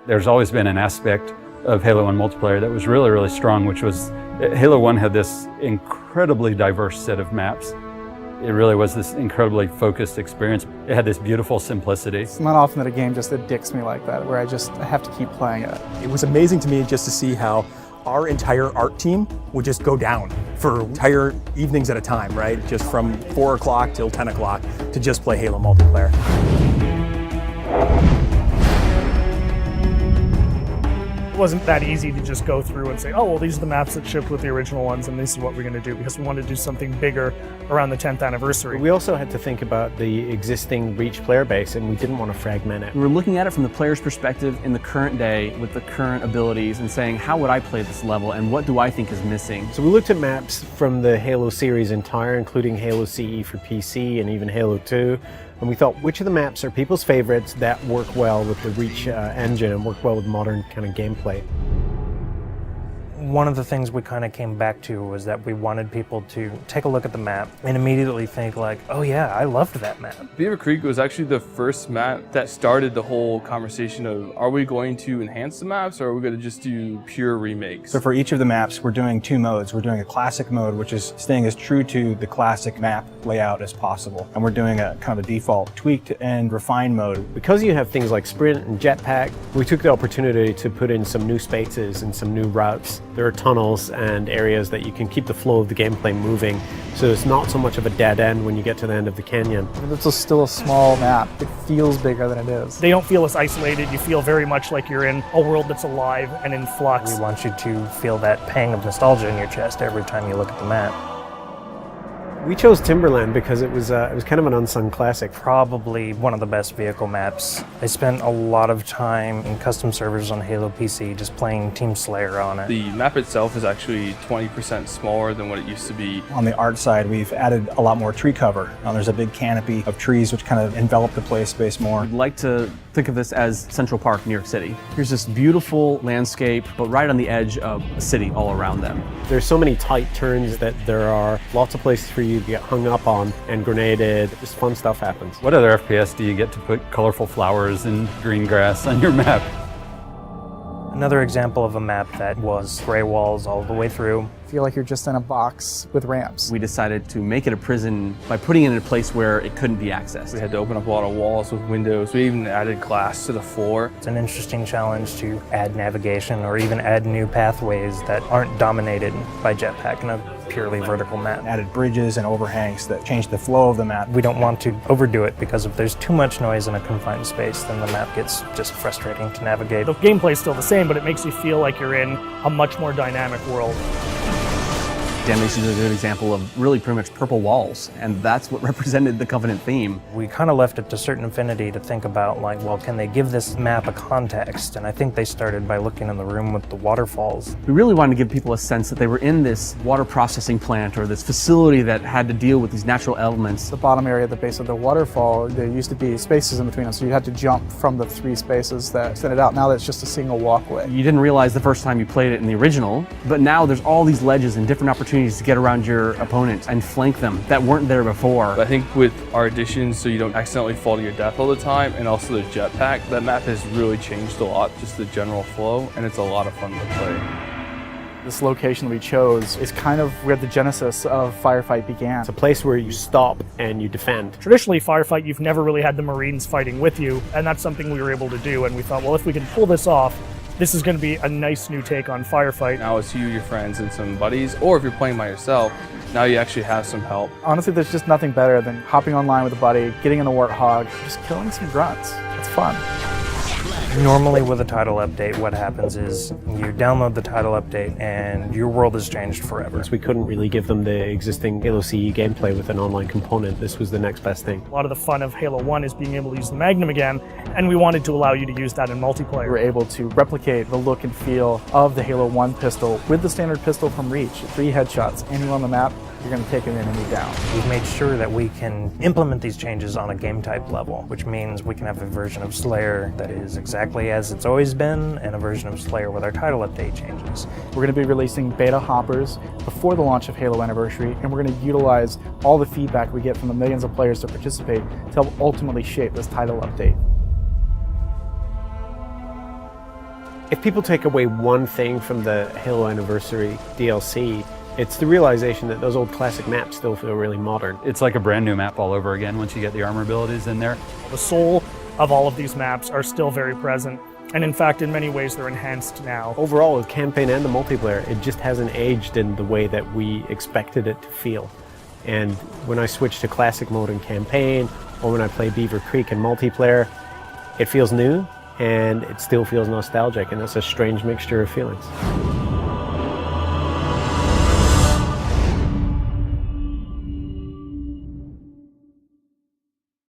There's always been an aspect of Halo 1 multiplayer that was really, really strong, which was Halo 1 had this incredibly diverse set of maps. It really was this incredibly focused experience. It had this beautiful simplicity. It's not often that a game just addicts me like that, where I have to keep playing it. It was amazing to me just to see how our entire art team would just go down for entire evenings at a time, right? Just from 4 o'clock till 10 o'clock to just play Halo multiplayer. It wasn't that easy to just go through and say, oh, well, these are the maps that shipped with the original ones and this is what we're going to do, because we wanted to do something bigger around the 10th anniversary. We also had to think about the existing Reach player base, and we didn't want to fragment it. We were looking at it from the player's perspective in the current day with the current abilities and saying, how would I play this level and what do I think is missing? So we looked at maps from the Halo series entire, including Halo CE for PC and even Halo 2. And we thought, which of the maps are people's favorites that work well with the Reach engine and work well with modern kind of gameplay? One of the things we kind of came back to was that we wanted people to take a look at the map and immediately think like, oh yeah, I loved that map. Beaver Creek was actually the first map that started the whole conversation of, are we going to enhance the maps or are we going to just do pure remakes? So for each of the maps, we're doing 2 modes. We're doing a classic mode, which is staying as true to the classic map layout as possible. And we're doing a kind of a default tweaked and refined mode. Because you have things like sprint and jetpack, we took the opportunity to put in some new spaces and some new routes. There are tunnels and areas that you can keep the flow of the gameplay moving, so it's not so much of a dead end when you get to the end of the canyon. It's still a small map. It feels bigger than it is. They don't feel as isolated. You feel very much like you're in a world that's alive and in flux. We want you to feel that pang of nostalgia in your chest every time you look at the map. We chose Timberland because it was kind of an unsung classic. Probably one of the best vehicle maps. I spent a lot of time in custom servers on Halo PC just playing Team Slayer on it. The map itself is actually 20% smaller than what it used to be. On the art side, we've added a lot more tree cover. There's a big canopy of trees which kind of envelop the play space more. I'd like to think of this as Central Park, New York City. Here's this beautiful landscape, but right on the edge of a city all around them. There's so many tight turns that there are lots of places for you to get hung up on and grenaded. Just fun stuff happens. What other FPS do you get to put colorful flowers and green grass on your map? Another example of a map that was gray walls all the way through. I feel like you're just in a box with ramps. We decided to make it a prison by putting it in a place where it couldn't be accessed. We had to open up a lot of walls with windows. We even added glass to the floor. It's an interesting challenge to add navigation or even add new pathways that aren't dominated by jetpack in a purely vertical map. Added bridges and overhangs that change the flow of the map. We don't want to overdo it because if there's too much noise in a confined space, then the map gets just frustrating to navigate. The gameplay's still the same, but it makes you feel like you're in a much more dynamic world. Damnation is a good example of really pretty much purple walls, and that's what represented the Covenant theme. We kind of left it to certain affinity to think about like, well, can they give this map a context? And I think they started by looking in the room with the waterfalls. We really wanted to give people a sense that they were in this water processing plant or this facility that had to deal with these natural elements. The bottom area at the base of the waterfall, there used to be spaces in between them, so you had to jump from the 3 spaces that extended out. Now that's just a single walkway. You didn't realize the first time you played it in the original, but now there's all these ledges and different opportunities to get around your opponent and flank them that weren't there before. But I think with our additions, so you don't accidentally fall to your death all the time, and also the jetpack, that map has really changed a lot, just the general flow, and it's a lot of fun to play. This location we chose is kind of where the genesis of Firefight began. It's a place where you stop and you defend. Traditionally, Firefight, you've never really had the Marines fighting with you, and that's something we were able to do, and we thought, well, if we can pull this off, this is going to be a nice new take on Firefight. Now it's you, your friends, and some buddies, or if you're playing by yourself, now you actually have some help. Honestly, there's just nothing better than hopping online with a buddy, getting in a warthog, just killing some grunts. It's fun. Normally with a title update, what happens is you download the title update and your world has changed forever. We couldn't really give them the existing Halo CE gameplay with an online component. This was the next best thing. A lot of the fun of Halo 1 is being able to use the Magnum again, and we wanted to allow you to use that in multiplayer. We were able to replicate the look and feel of the Halo 1 pistol with the standard pistol from Reach. 3 headshots, anywhere on the map, you're going to take an enemy down. We've made sure that we can implement these changes on a game type level, which means we can have a version of Slayer that is exactly as it's always been, and a version of Slayer with our title update changes. We're going to be releasing beta hoppers before the launch of Halo Anniversary, and we're going to utilize all the feedback we get from the millions of players to participate to help ultimately shape this title update. If people take away one thing from the Halo Anniversary DLC, it's the realization that those old classic maps still feel really modern. It's like a brand new map all over again once you get the armor abilities in there. The soul of all of these maps are still very present, and in fact, in many ways, they're enhanced now. Overall, the campaign and the multiplayer, it just hasn't aged in the way that we expected it to feel. And when I switch to classic mode in campaign, or when I play Beaver Creek in multiplayer, it feels new, and it still feels nostalgic, and that's a strange mixture of feelings.